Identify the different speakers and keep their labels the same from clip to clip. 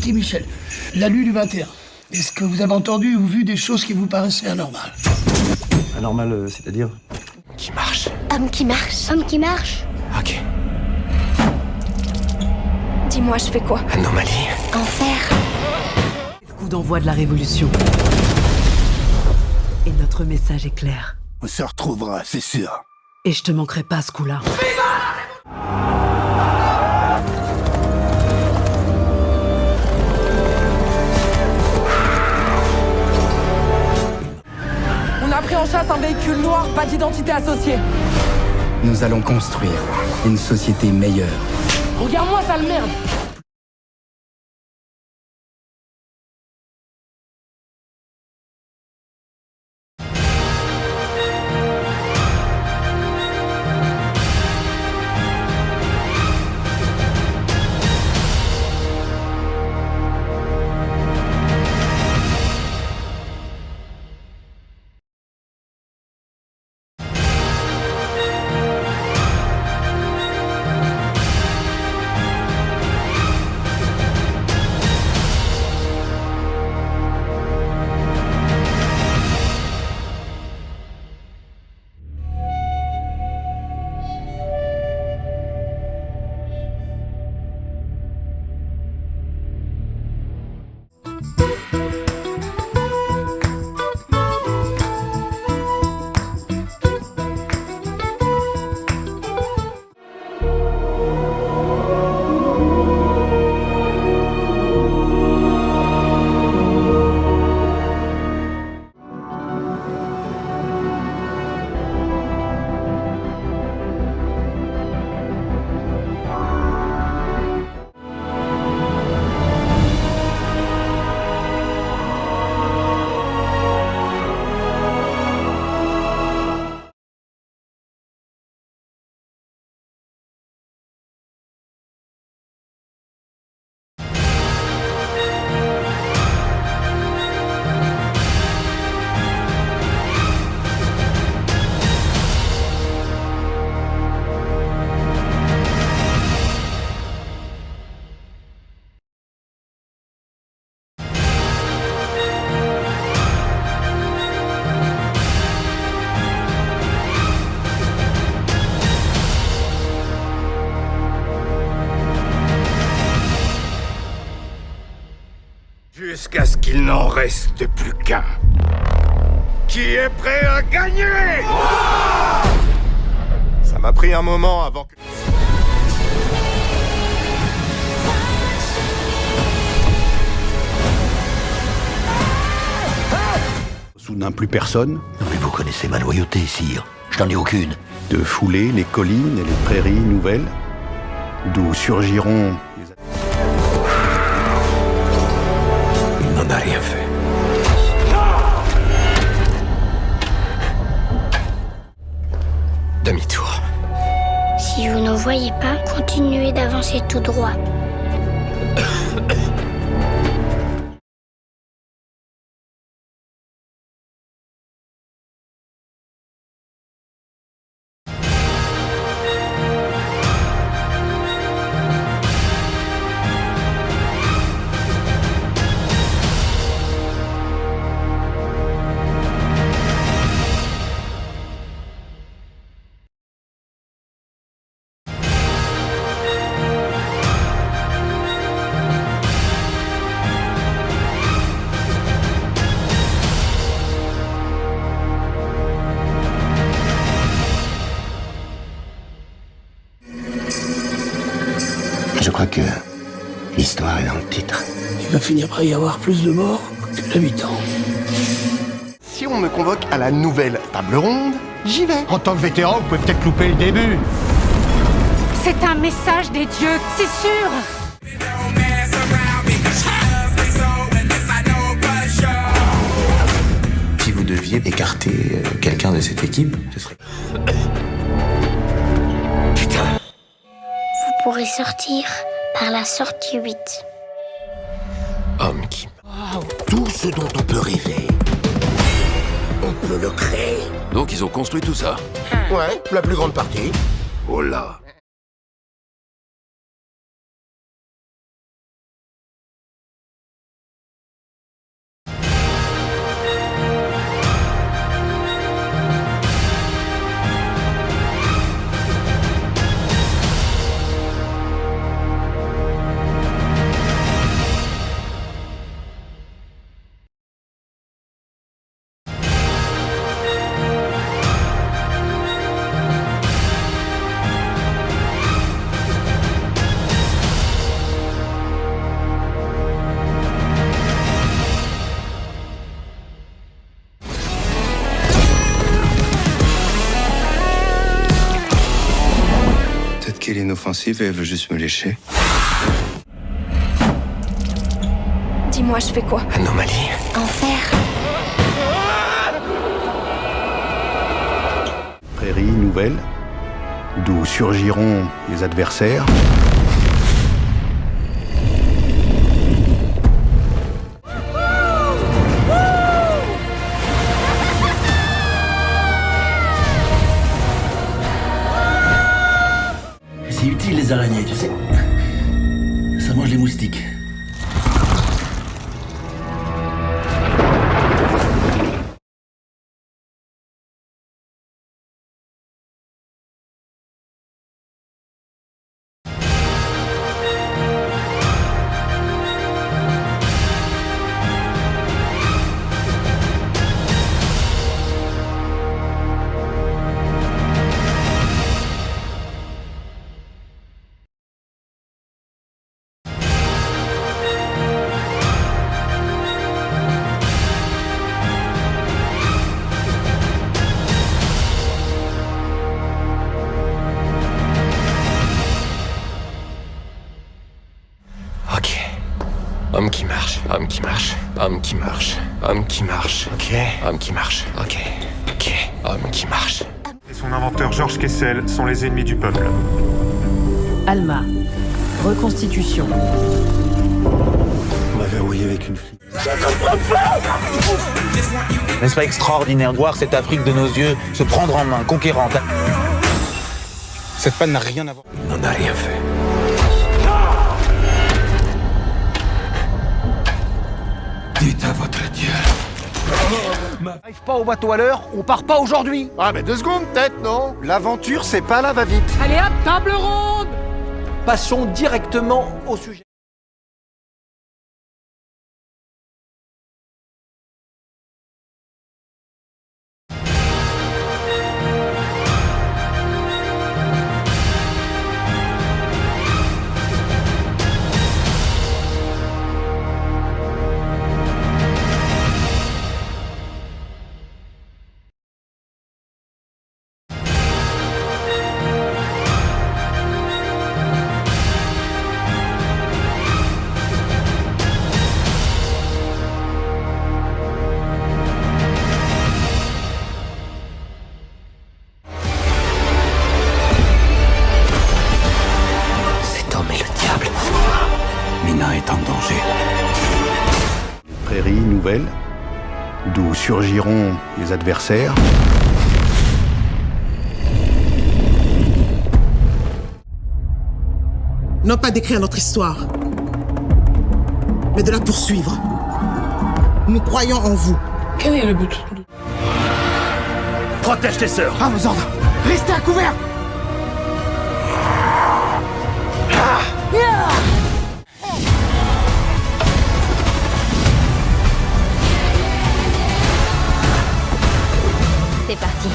Speaker 1: Petit Michel, la nuit du 21. Est-ce que vous avez entendu ou vu des choses qui vous paraissaient anormales?
Speaker 2: Anormal, c'est-à-dire?
Speaker 3: Qui marche.
Speaker 4: Homme qui marche. Homme qui marche.
Speaker 3: Ok.
Speaker 4: Dis-moi, je fais quoi?
Speaker 3: Anomalie.
Speaker 4: Enfer.
Speaker 5: Coup d'envoi de la révolution. Et notre message est clair.
Speaker 6: On se retrouvera, c'est sûr.
Speaker 5: Et je te manquerai pas ce coup-là.
Speaker 7: On a pris en chasse un véhicule noir, pas d'identité associée.
Speaker 8: Nous allons construire une société meilleure.
Speaker 7: Regarde-moi, sale merde.
Speaker 6: Jusqu'à ce qu'il n'en reste plus qu'un. Qui est prêt à gagner? Ça m'a pris un moment avant que...
Speaker 9: Soudain plus personne.
Speaker 10: Non mais vous connaissez ma loyauté, sire. Je n'en ai aucune.
Speaker 9: De fouler les collines et les prairies nouvelles, d'où surgiront les...
Speaker 3: Il n'en a rien fait. Demi-tour.
Speaker 4: Si vous n'en voyez pas, continuez d'avancer tout droit.
Speaker 10: Je crois que l'histoire est dans le titre.
Speaker 1: Il va finir par y avoir plus de morts que d'habitants.
Speaker 6: Si on me convoque à la nouvelle table ronde, j'y vais.
Speaker 8: En tant que vétéran, vous pouvez peut-être louper le début.
Speaker 7: C'est un message des dieux, c'est sûr.
Speaker 10: Si vous deviez écarter quelqu'un de cette équipe, ce serait...
Speaker 4: Vous pourrez sortir par la sortie 8.
Speaker 3: Homme qui...
Speaker 10: Tout ce dont on peut rêver, on peut le créer.
Speaker 3: Donc ils ont construit tout ça.
Speaker 10: Ouais, la plus grande partie.
Speaker 3: Oh là.
Speaker 6: inoffensive et elle veut juste me lécher.
Speaker 4: Dis-moi, je fais quoi?
Speaker 3: Anomalie.
Speaker 4: Enfer.
Speaker 9: Prairie nouvelle, d'où surgiront les adversaires.
Speaker 10: C'est utile les araignées, tu sais. Ça mange les moustiques.
Speaker 3: Ok. Homme qui marche, homme qui marche, homme qui marche, homme qui marche, ok. Homme qui marche, ok. Ok. Homme qui marche.
Speaker 11: Et son inventeur Georges Kessel sont les ennemis du peuple.
Speaker 5: Alma. Reconstitution.
Speaker 2: On m'a verrouillé avec une flic.
Speaker 12: N'est-ce pas extraordinaire de voir cette Afrique de nos yeux se prendre en main, conquérante?
Speaker 8: Cette panne n'a rien à voir.
Speaker 3: Il n'en a rien fait.
Speaker 6: Dites à votre Dieu.
Speaker 2: Arrive pas au bateau à l'heure, on part pas aujourd'hui.
Speaker 9: Ah mais 2 secondes peut-être, non? L'aventure c'est pas la va-vite.
Speaker 5: Allez hop, table ronde.
Speaker 2: Passons directement au sujet.
Speaker 10: Mina est en danger.
Speaker 9: Prairie nouvelle, d'où surgiront les adversaires.
Speaker 13: Non pas d'écrire notre histoire, mais de la poursuivre. Nous croyons en vous.
Speaker 1: Quel est le but?
Speaker 6: Protège tes sœurs.
Speaker 13: À vos ordres. Restez à couvert.
Speaker 4: C'est parti.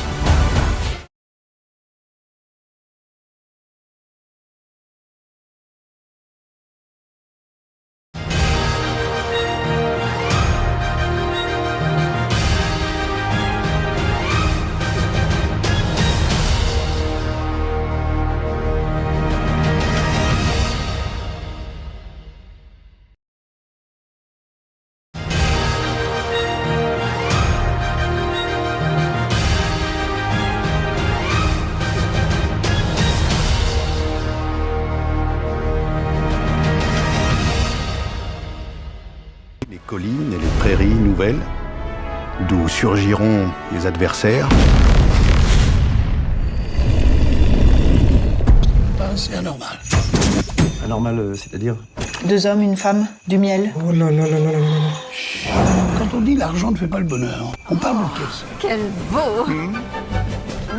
Speaker 9: Les collines et les prairies nouvelles, d'où surgiront les adversaires.
Speaker 1: C'est anormal.
Speaker 2: Anormal, c'est-à-dire?
Speaker 14: 2 hommes, une femme, du miel.
Speaker 1: Oh là là là là là là. Quand on dit l'argent ne fait pas le bonheur, on parle de quel ça?
Speaker 7: Quel beau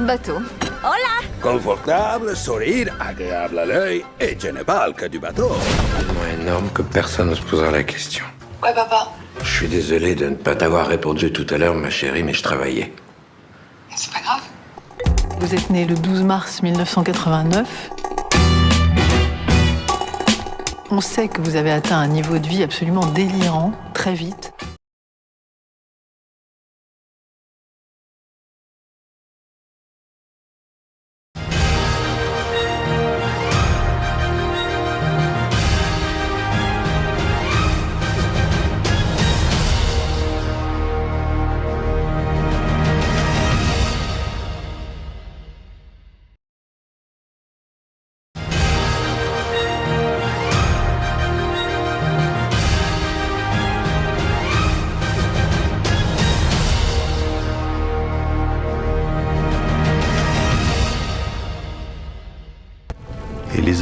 Speaker 7: bateau. Hola!
Speaker 3: Confortable, solide, agréable à l'œil, et je ne parle que du bateau. Tellement énorme que personne ne se posera la question.
Speaker 14: Ouais, papa.
Speaker 3: Je suis désolé de ne pas t'avoir répondu tout à l'heure, ma chérie, mais je travaillais.
Speaker 14: C'est pas grave.
Speaker 5: Vous êtes né le 12 mars 1989. On sait que vous avez atteint un niveau de vie absolument délirant, très vite.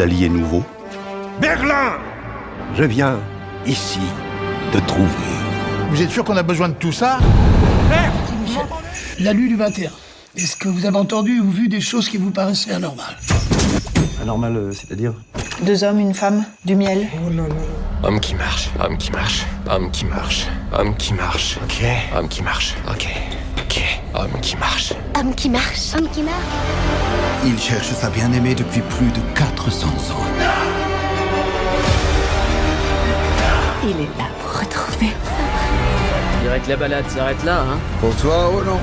Speaker 9: des alliés nouveaux.
Speaker 6: Berlin!
Speaker 9: Je viens ici te trouver.
Speaker 2: Vous êtes sûr qu'on a besoin de tout ça?
Speaker 1: La nuit du 21. Est-ce que vous avez entendu ou vu des choses qui vous paraissaient anormales?
Speaker 8: Anormal, c'est-à-dire?
Speaker 14: 2 hommes, une femme, du miel.
Speaker 3: Homme qui marche, homme qui marche, homme qui marche, homme qui marche, ok. Homme qui marche, ok. Ok. Homme qui marche.
Speaker 4: Homme qui marche. Homme qui marche.
Speaker 10: Il cherche sa bien-aimée depuis plus de 400 ans.
Speaker 7: Il est là pour retrouver.
Speaker 15: Je dirais que la balade s'arrête là, hein.
Speaker 10: Pour toi, oh non.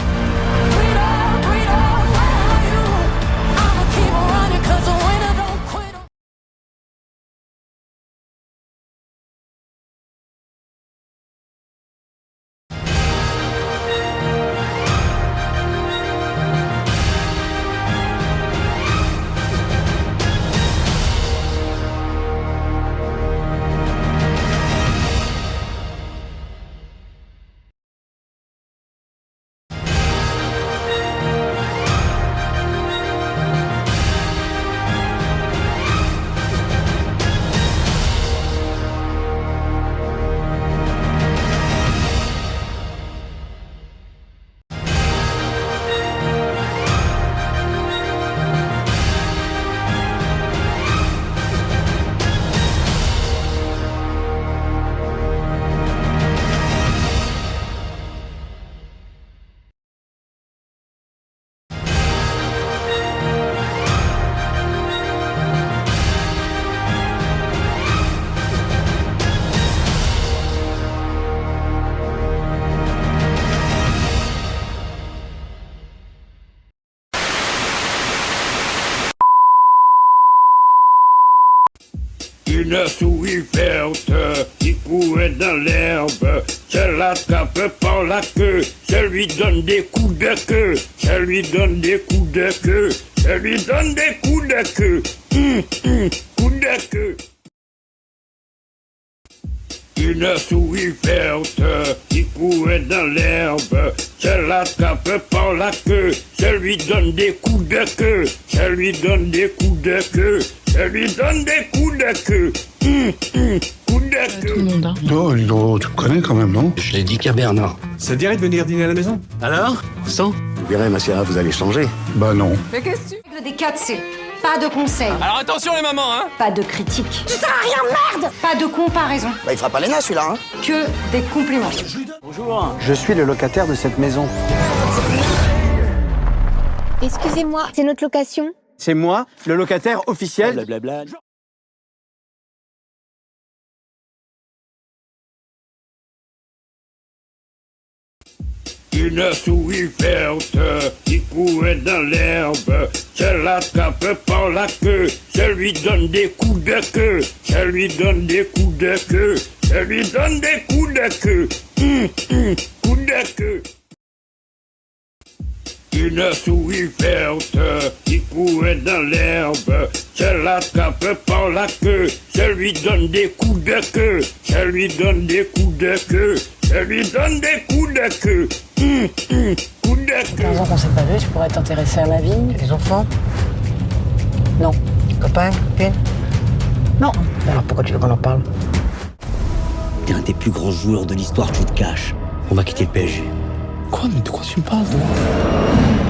Speaker 6: Une souris verte qui courait dans l'herbe, je l'attrape par la queue, je lui donne des coups de queue, je lui donne des coups de queue, je lui donne des coups de queue, coups de queue. Une souris verte qui courait dans l'herbe, je l'attrape par la queue, je lui donne des coups de queue, je lui donne des coups de queue, je lui donne des coups de queue, coups de queue.
Speaker 5: Tout le monde, hein.
Speaker 9: Oh, dis donc, tu connais quand même, non?
Speaker 8: Je l'ai dit qu'à Bernard.
Speaker 11: Ça te dirait de venir dîner à la maison?
Speaker 15: Alors? Sans?
Speaker 8: Vous verrez, ma sœur, vous allez changer.
Speaker 9: Bah non.
Speaker 7: Mais qu'est-ce que tu... Règle des 4C. Pas de conseils.
Speaker 15: Alors attention les mamans, hein.
Speaker 7: Pas de critiques. Tu sers à rien, merde. Pas de comparaison.
Speaker 10: Bah, il fera pas l'ENA, celui-là, hein.
Speaker 7: Que des compliments.
Speaker 15: Bonjour.
Speaker 8: Je suis le locataire de cette maison.
Speaker 4: Excusez-moi, c'est notre location?
Speaker 8: C'est moi, le locataire officiel. Blablabla.
Speaker 6: Une souris verte qui courait dans l'herbe, je l'attrape par la queue, je lui donne des coups de queue, je lui donne des coups de queue, je lui donne des coups de queue, coups de queue. Une souris verte qui courait dans l'herbe, je l'attrape par la queue, je lui donne des coups de queue, je lui donne des coups de queue, je lui donne des coups de queue, coups de queue.
Speaker 5: 15 ans qu'on s'est pas vu, je pourrais t'intéresser à ma vie, les enfants? Non. Copain? Copine? Non. Alors pourquoi tu veux qu'on en parle?
Speaker 10: T'es un des plus grands joueurs de l'histoire, tu te caches. On va quitter le PSG.
Speaker 8: Quoi? Mais de quoi tu me parles, toi?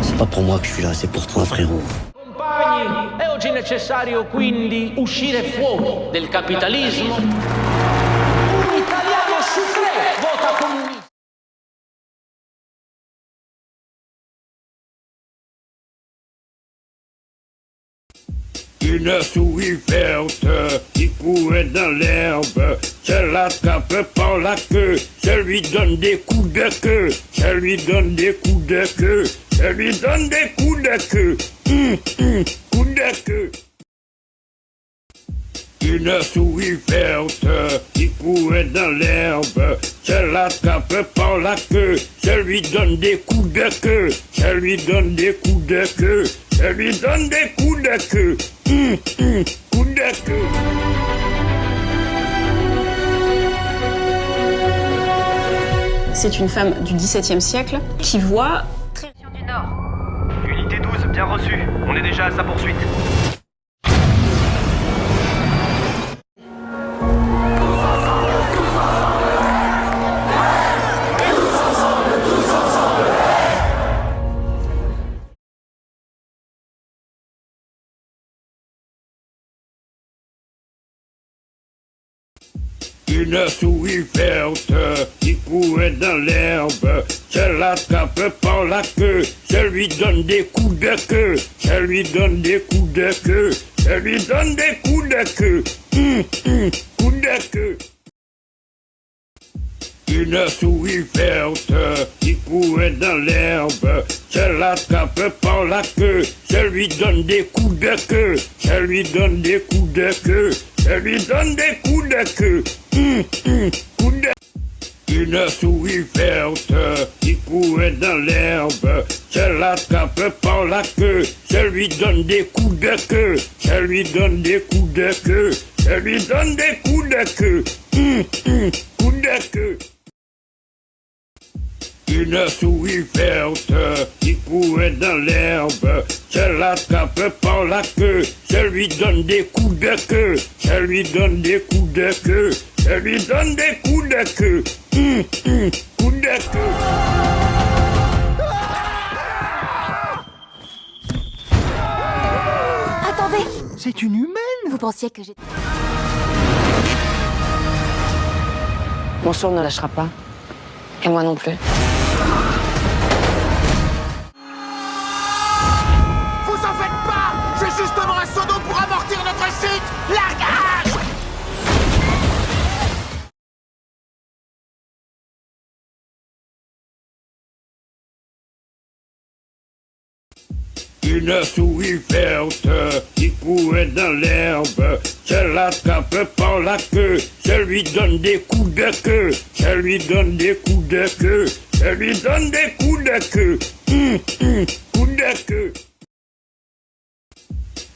Speaker 10: C'est pas pour moi que je suis là, c'est pour toi, frérot.
Speaker 15: Compagni, è oggi necessario quindi uscire fuori del capitalismo. Un italiano su 3 vota comunista.
Speaker 6: Une souris verte qui courait dans l'herbe, je l'attrape par la queue, je lui donne des coups de queue, je lui donne des coups de queue, je lui donne des coups de queue, coups de queue. Une souris verte qui courait dans l'herbe, je l'attrape par la queue, je lui donne des coups de queue, je lui donne des coups de queue, je lui donne des coups de queue, coups de queue.
Speaker 16: C'est une femme du XVIIe siècle qui voit...
Speaker 7: Du Nord.
Speaker 17: Unité 12, bien reçu. On est déjà à sa poursuite.
Speaker 6: Une souris verte qui courait dans l'herbe, je l'attrape par la queue, je lui donne des coups de queue, je lui donne des coups de queue, je lui donne des coups de queue, coups de queue. Une souris verte qui courait dans l'herbe, je l'attrape par la queue, je lui donne des coups de queue, je lui donne des coups de queue, je lui donne des coups de queue, coups de... Une souris verte qui courait dans l'herbe, je l'attrape par la queue, je lui donne des coups de queue, je lui donne des coups de queue, je lui donne des coups de queue, coups de queue. Une souris verte qui courait dans l'herbe, je l'attrape par la queue, je lui donne des coups de queue, je lui donne des coups de queue, je lui donne des coups de queue, coups de queue.
Speaker 7: Attendez!
Speaker 2: C'est une humaine!
Speaker 7: Vous pensiez que j'étais...
Speaker 5: Mon sourd ne lâchera pas. Et moi non plus.
Speaker 10: Vous en faites pas! C'est justement un seau d'eau pour amortir notre chute! Largage!
Speaker 6: Une souris verte qui courait dans l'herbe, je l'attrape par la queue, je lui donne des coups de queue, je lui donne des coups de queue, je lui donne des coups de queue, coups de queue.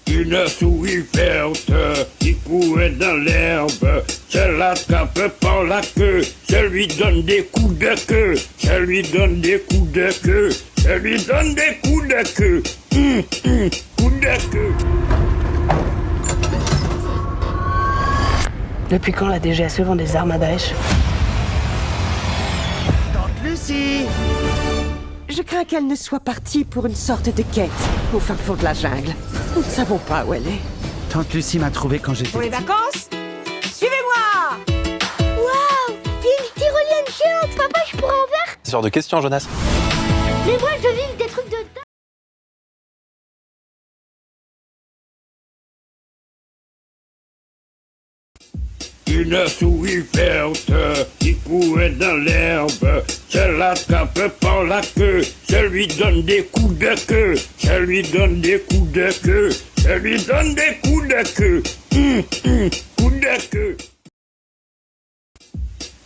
Speaker 6: Une souris verte qui courait dans l'herbe, je l'attrape par la queue, je lui donne des coups de queue, je lui donne des coups de queue, je lui donne des coups de queue, coups de queue.
Speaker 5: Depuis quand la DGSE vend des armes à Daesh?
Speaker 10: Tante Lucie!
Speaker 17: Je crains qu'elle ne soit partie pour une sorte de quête au fin fond de la jungle. Nous ne savons pas où elle est.
Speaker 8: Tante Lucie m'a trouvé quand j'étais
Speaker 17: Pour les
Speaker 8: petit.
Speaker 17: vacances, suivez-moi!
Speaker 4: Waouh! Une tyrolienne géante! Papa, je pourrais en faire?
Speaker 12: C'est genre de question, Jonas.
Speaker 4: Mais moi, je veux vivre des trucs de dingue!
Speaker 6: Une souris verte qui courait dans l'herbe, je l'attrape par la queue, je lui donne des coups de queue, je lui donne des coups de queue, je lui donne des coups de queue, coups de queue.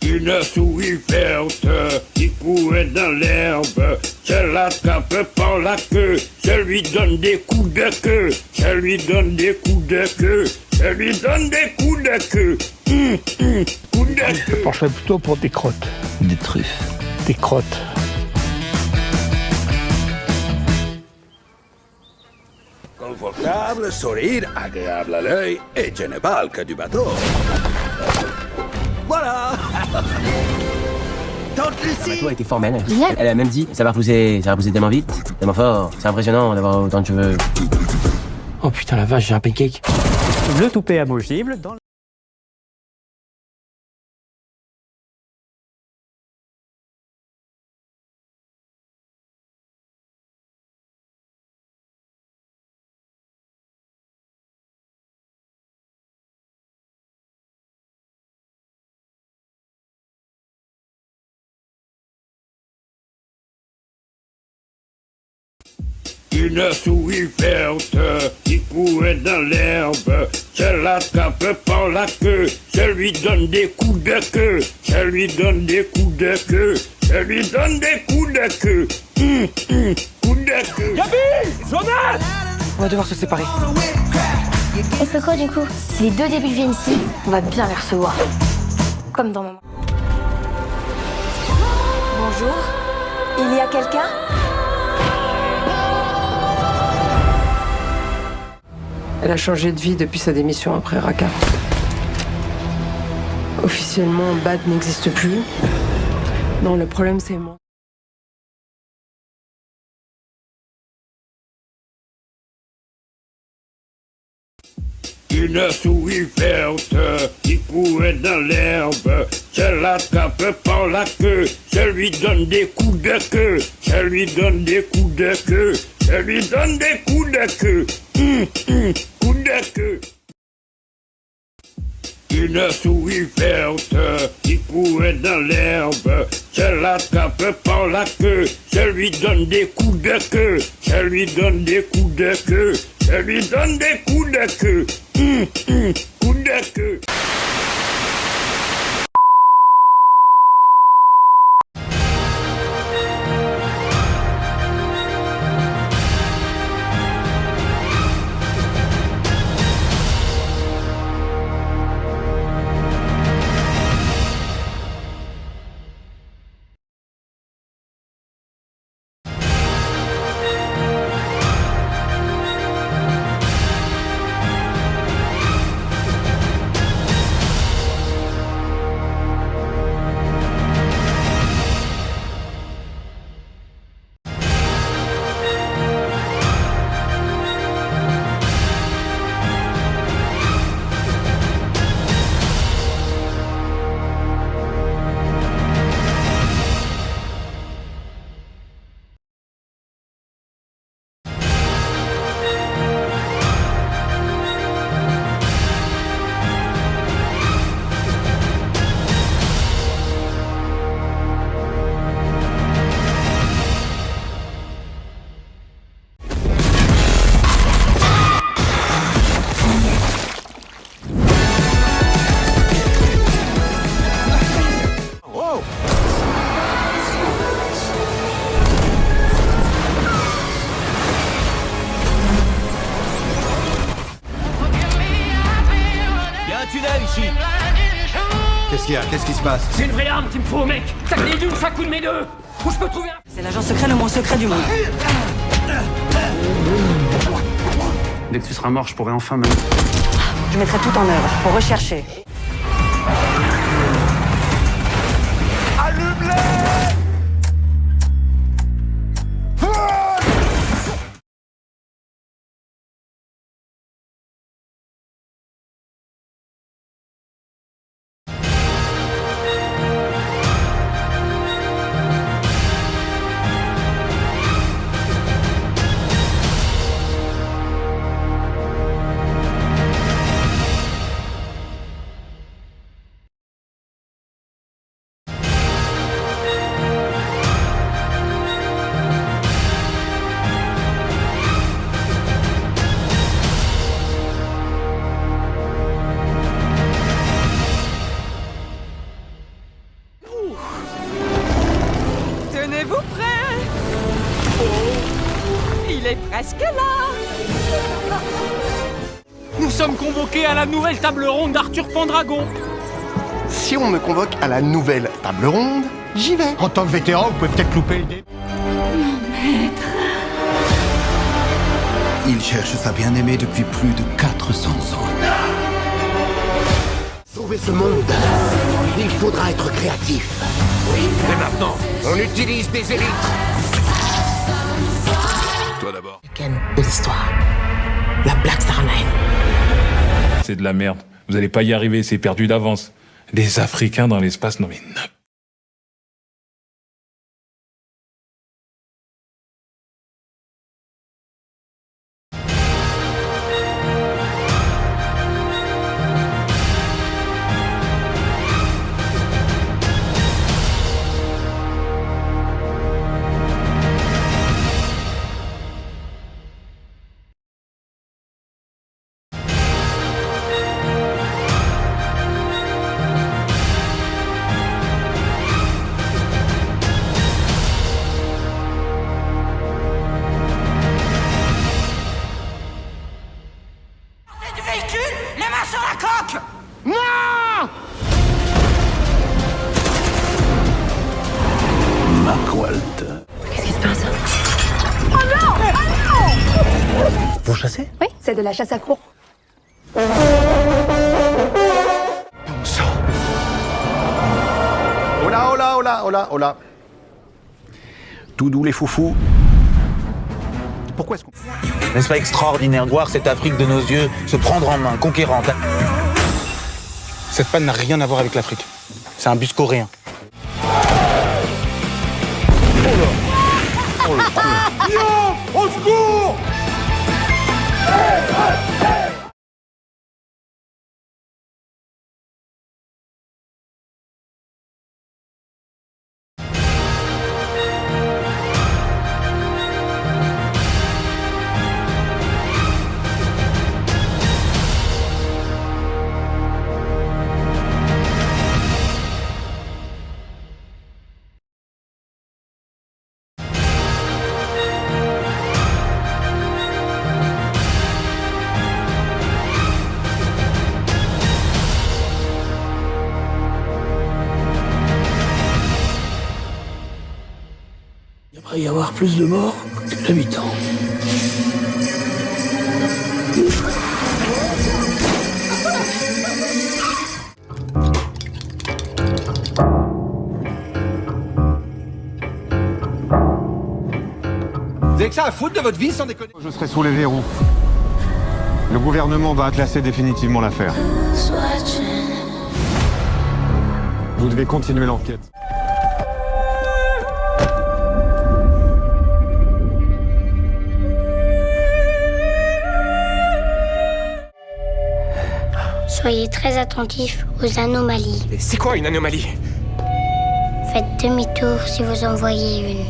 Speaker 6: Une souris verte qui courait dans l'herbe, je l'attrape par la queue, je lui donne des coups de queue, je lui donne des coups de queue, je lui donne des coups de queue, coups de
Speaker 1: Je
Speaker 6: queue.
Speaker 1: pencherais plutôt pour des crottes.
Speaker 8: Des truffes.
Speaker 1: Des crottes.
Speaker 10: Confortable, sourire, agréable à l'œil, et je ne parle que du bateau. Voilà! Tante
Speaker 3: Le
Speaker 10: Lucie!
Speaker 3: bateau a été formel.
Speaker 4: Génial.
Speaker 3: Elle a même dit, ça va repousser tellement vite, tellement fort. C'est impressionnant d'avoir autant de cheveux.
Speaker 5: Oh putain, la vache, j'ai un pancake.
Speaker 11: Le toupet amovible dans
Speaker 6: Une souris verte qui courait dans l'herbe, je l'attrape par la queue, je lui donne des coups de queue, je lui donne des coups de queue, je lui donne des coups de queue, coups de queue.
Speaker 15: Gabi! Jonas!
Speaker 5: On va devoir se séparer.
Speaker 4: On fait quoi du coup? Si les deux débiles viennent ici, on va bien les recevoir. Comme dans Maman.
Speaker 17: Bonjour. Il y a quelqu'un?
Speaker 5: Elle a changé de vie depuis sa démission après Raqqa. Officiellement, Bad n'existe plus. Non, le problème c'est moi.
Speaker 6: Une souris verte qui courait est dans l'herbe, je l'attrape par la queue, je lui donne des coups de queue, je lui donne des coups de queue, je lui donne des coups de queue, coups de queue. Une souris verte qui courait dans l'herbe, je l'attrape par la queue, je lui donne des coups de queue, je lui donne des coups de queue, je lui donne des coups de queue, coups de queue.
Speaker 9: Qu'est-ce qu'il y a? Qu'est-ce qui se passe?
Speaker 15: C'est une vraie arme qu'il me faut, mec. T'as clé d'une, chaque coup de mes deux. Où je peux trouver un...
Speaker 5: C'est l'agent secret le moins secret du monde.
Speaker 11: Dès que tu seras mort, je pourrai enfin me...
Speaker 5: Je mettrai tout en œuvre pour rechercher.
Speaker 17: Tenez-vous prêts? Il est presque là.
Speaker 15: Nous sommes convoqués à la nouvelle table ronde d'Arthur Pendragon.
Speaker 2: Si on me convoque à la nouvelle table ronde, j'y vais.
Speaker 9: En tant que vétéran, vous pouvez peut-être louper le dé.
Speaker 8: Il cherche sa bien-aimée depuis plus de 400 ans.
Speaker 10: Sauver ce monde, il faudra être créatif. Et maintenant, on utilise des élytres.
Speaker 3: Toi d'abord.
Speaker 17: De l'histoire. La Black Star Line.
Speaker 18: C'est de la merde. Vous allez pas y arriver, c'est perdu d'avance. Des Africains dans l'espace, non mais...
Speaker 10: Non!
Speaker 9: Mark Walter.
Speaker 4: Qu'est-ce qui se passe?
Speaker 10: Oh non! Oh non!
Speaker 9: Vous chassez?
Speaker 4: Oui, c'est de la chasse à courre.
Speaker 9: Bon sang.
Speaker 2: Oh là, oh là, oh là, oh là, oh là.
Speaker 9: Tout doux les foufous. Pourquoi est-ce qu'on...
Speaker 12: N'est-ce pas extraordinaire de voir cette Afrique de nos yeux se prendre en main, conquérante? Cette panne n'a rien à voir avec l'Afrique. C'est un bus coréen.
Speaker 10: Oh le con. Yo, au secours!
Speaker 1: Il devrait y avoir plus de morts que d'habitants.
Speaker 10: Vous avez que ça à foutre de votre vie sans déconner?
Speaker 19: Je serai sous les verrous. Le gouvernement va classer définitivement l'affaire. Vous devez continuer l'enquête.
Speaker 4: Soyez très attentifs aux anomalies.
Speaker 3: C'est quoi une anomalie?
Speaker 4: Faites demi-tour si vous en voyez une.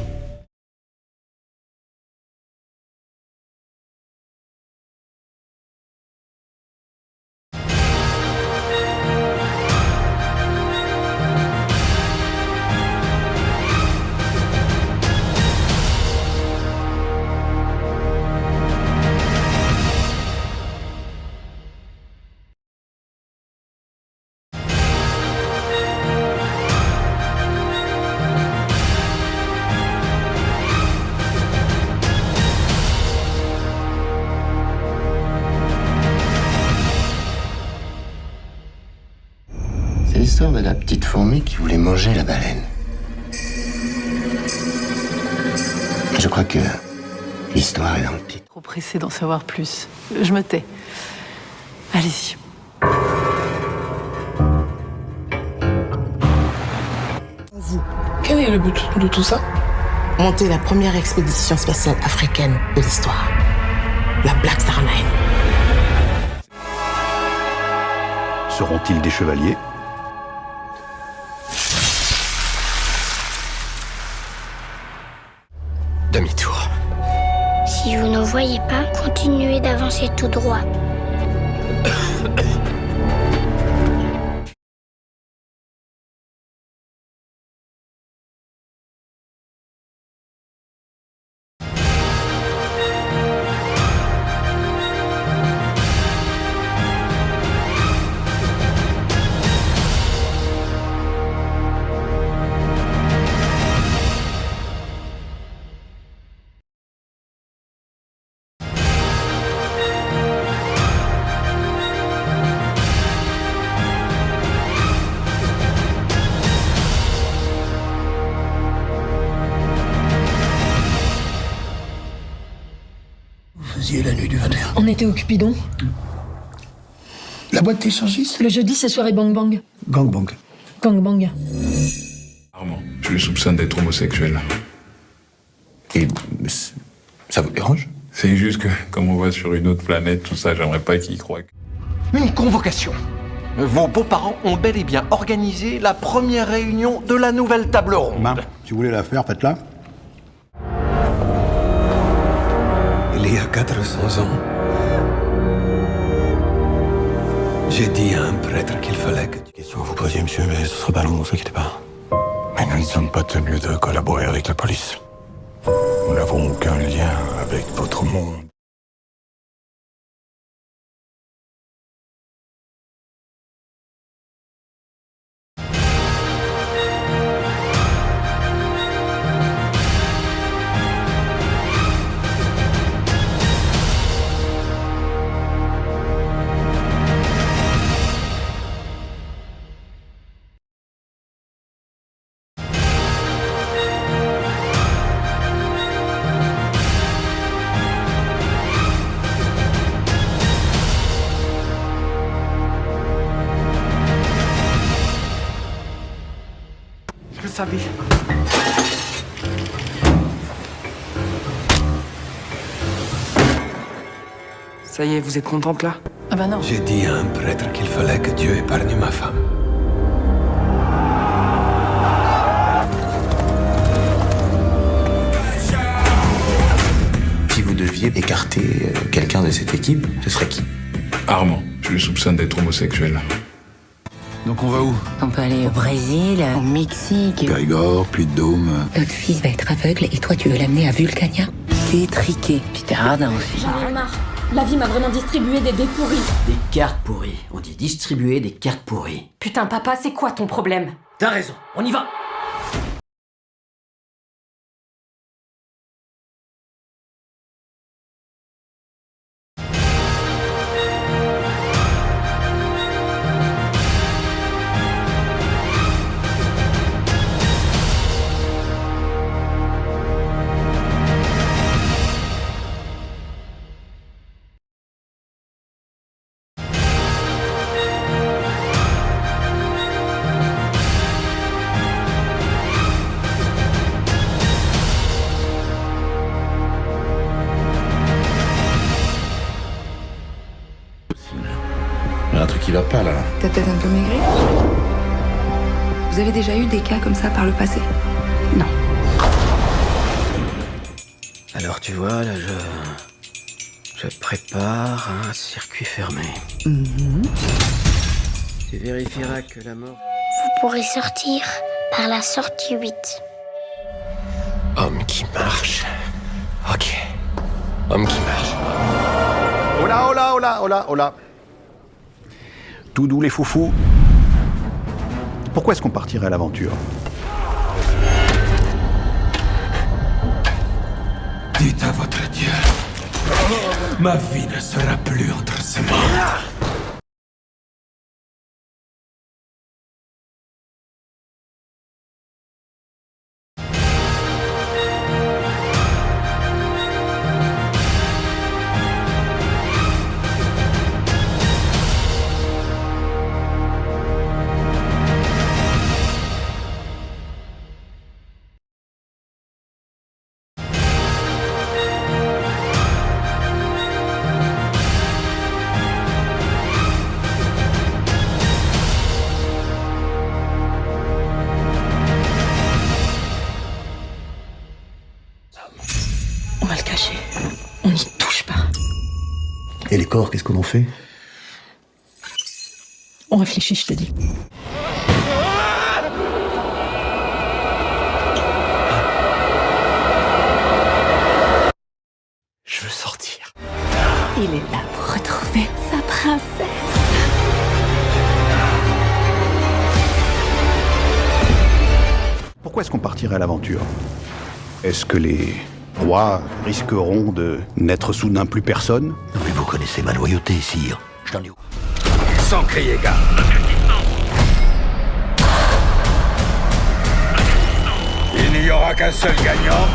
Speaker 10: C'est l'histoire de la petite fourmi qui voulait manger la baleine. Je crois que l'histoire est dans le titre.
Speaker 5: Trop pressé d'en savoir plus. Je me tais. Allez-y.
Speaker 13: Vous,
Speaker 5: Quel est le but de tout ça?
Speaker 13: montez la première expédition spatiale africaine de l'histoire. La Black Star Line.
Speaker 9: Seront-ils des chevaliers?
Speaker 3: Demi-tour.
Speaker 4: Si vous n'en voyez pas, continuez d'avancer tout droit.
Speaker 1: Vous faisiez la nuit du 21.
Speaker 5: On était au Cupidon.
Speaker 1: La boîte échangiste?
Speaker 5: Le jeudi, c'est soirée Bang Bang.
Speaker 1: Gangbang.
Speaker 5: Gangbang.
Speaker 18: Rarement. Je le soupçonne d'être homosexuel.
Speaker 10: Et ça vous dérange?
Speaker 18: C'est juste que, comme on voit sur une autre planète, tout ça, j'aimerais pas qu'il y croie.
Speaker 2: Une convocation. Vos beaux-parents ont bel et bien organisé la première réunion de la nouvelle table ronde.
Speaker 9: Ben, si vous voulez la faire, faites-la.
Speaker 20: Il y a 400 ans, j'ai dit à un prêtre qu'il fallait que...
Speaker 21: Question à vous poser, monsieur, mais ce sera pas long, ne vous inquiétez pas. Mais nous ne sommes pas tenus de collaborer avec la police. Nous n'avons aucun lien avec votre monde.
Speaker 5: sa vie. Ça y est, vous êtes contente là?
Speaker 4: Ah bah non.
Speaker 20: J'ai dit à un prêtre qu'il fallait que Dieu épargne ma femme.
Speaker 12: Si vous deviez écarter quelqu'un de cette équipe, ce serait qui?
Speaker 18: Armand, je le soupçonne d'être homosexuel.
Speaker 8: Donc on va où?
Speaker 14: On peut aller au Brésil, au Mexique.
Speaker 8: Périgord, Puy de Dôme.
Speaker 14: Notre fils va être aveugle et toi tu veux l'amener à Vulcania? T'es étriqué, puis t'es radin aussi.
Speaker 22: J'en ai marre. La vie m'a vraiment distribué des dés pourris.
Speaker 23: Des cartes pourries. On dit distribuer des cartes pourries.
Speaker 7: Putain, papa, c'est quoi ton problème?
Speaker 23: T'as raison, on y va.
Speaker 21: Il y a un truc qui va pas là.
Speaker 14: T'as peut-être un peu maigri? Vous avez déjà eu des cas comme ça par le passé? Non.
Speaker 23: Alors tu vois, là je prépare un circuit fermé. Tu vérifieras que la mort...
Speaker 4: Vous pourrez sortir par la sortie 8.
Speaker 3: Homme qui marche. Ok. Homme qui marche.
Speaker 9: Oh là, oh là, oh là, oh là, oh là. Tout doux les foufous. Pourquoi est-ce qu'on partirait à l'aventure?
Speaker 20: Dites à votre Dieu, ma vie ne sera plus entre ses mains.
Speaker 14: On va le cacher. On n'y touche pas.
Speaker 9: Et les corps, qu'est-ce qu'on en fait?
Speaker 14: On réfléchit, je te dis.
Speaker 3: Je veux sortir.
Speaker 14: Il est là pour retrouver sa princesse.
Speaker 9: Pourquoi est-ce qu'on partirait à l'aventure? Est-ce que les rois risqueront de n'être soudain plus personne?
Speaker 10: Non mais vous connaissez ma loyauté, sire. Je t'en ai... Sans crier, gars. Il n'y aura qu'un seul gagnant.